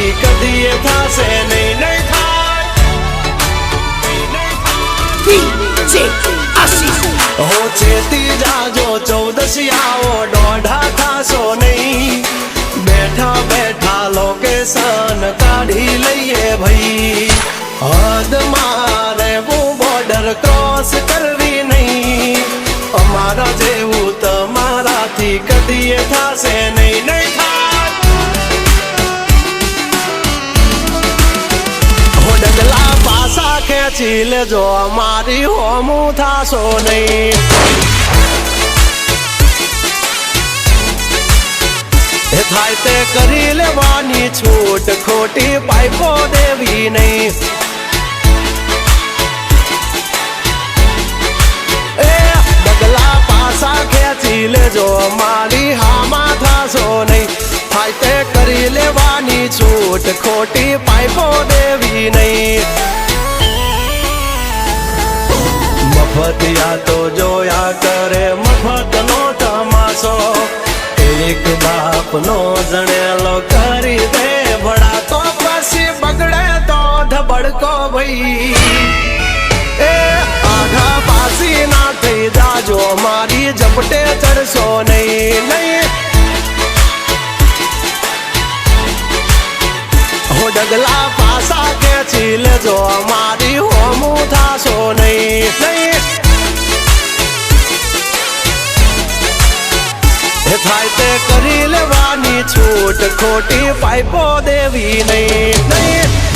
મારાથી કદી થાશે નહીં નહીં થાય હો ચેતી જાજો 14 આવો દોઢા થાશો નહીં બેઠા બેઠા લોકેશન કાઢી લઈએ ભાઈ હદ મારે બોર્ડર ક્રોસ કરવી નહીં અમારા જેવું તમારાથી કદી થાશે નહીં નહીં થાય હો ડગલા પાસા ખેંચી લેજો અમારી હોમું થાશો નહીં થાય તે કરી લેવાની છૂટ ખોટી પાઇપો દેવી નહીં એ ડગલા પાસા ખેંચી લેજો મારી હામાં થાશો નહીં થાય તે કરી લેવાની છૂટ ખોટી પાઇપો દેવી નહીં મફતિયા તો જોયા કરે મફતનો તમાશો એક બાપ નો જણેલો કરી દે ભડા તો પછી બગડે તો ધબડકો ભાઈ એ આઘા પાસી ના થઈ જાજો મારી ઝપટે ચડશો નહીં નહીં હો ડગલા પાસા ખેંચી લેજો મારી હોમું થાશો નહીં નહીં થાય તે કરી લેવાની છૂટ ખોટી પાઇપો દેવી નહીં નહીં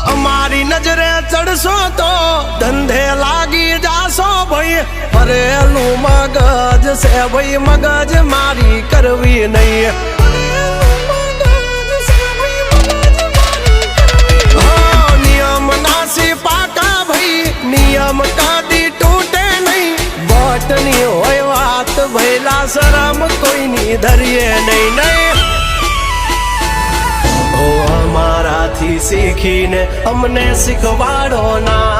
અમારી નજરે ચડશો તો ધંધે લાગી જાશો ભાઈ ફરેલું મગજ છે ભાઈ મગજ મારી કરવી નહીં નિયમ નાસી પાકા ભાઈ નિયમ કદી તૂટે નહીં બટની હોય વાત ભૈલા શરમ કોઈની ધરીએ નહીં નહીં અમારાથી શીખીને અમને શીખવાડો ના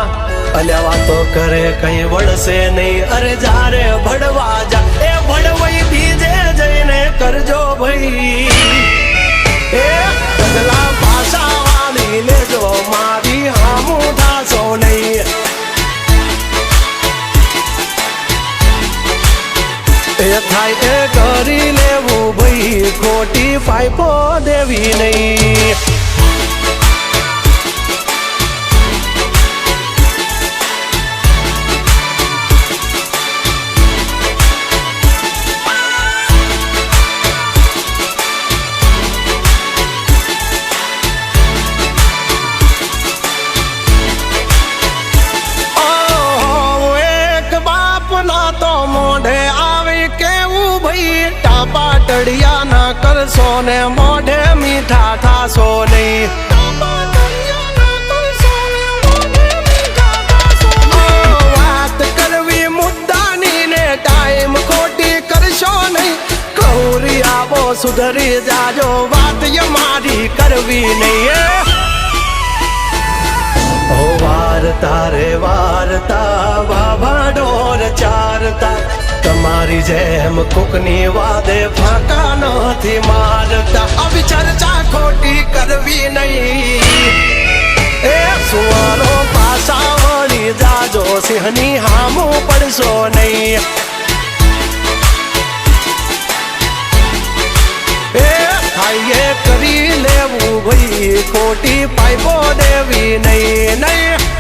અલ્યા વાતો કરે કઈ વળશે નહીં અરે જારે ભડવા જા એ ભડવાઈ બીજે જઈને કરજો ભાઈ એ ડગલા પાછા વાળી લેજો મારી હામું થાશો નહીં એ થાય એ કરી લેવું ભાઈ ખોટી પાઇપો દેવી નહીં પાટડિયા ના કરશો ને મોઢે મીઠા થાશો નહીં વાત કરવી મુદ્દાની ને ટાઈમ ખોટી કરશો નહીં કૌરી આવો સુધરી જાજો વાત મારી કરવી નહીં ઓ વારતા રે વારતા વાભા ઢોર ચારતા તમારી જેમ કોકની વાદે ફાંકા નથી મારતા આવી ચર્ચા ખોટી કરવી નહીં એ સુવારો પાસા વળી જાજો સિંહની હામું પડશો નહીં એ થાય કરી લેવું ભાઈ ખોટી પાઇપો દેવી નહીં નહીં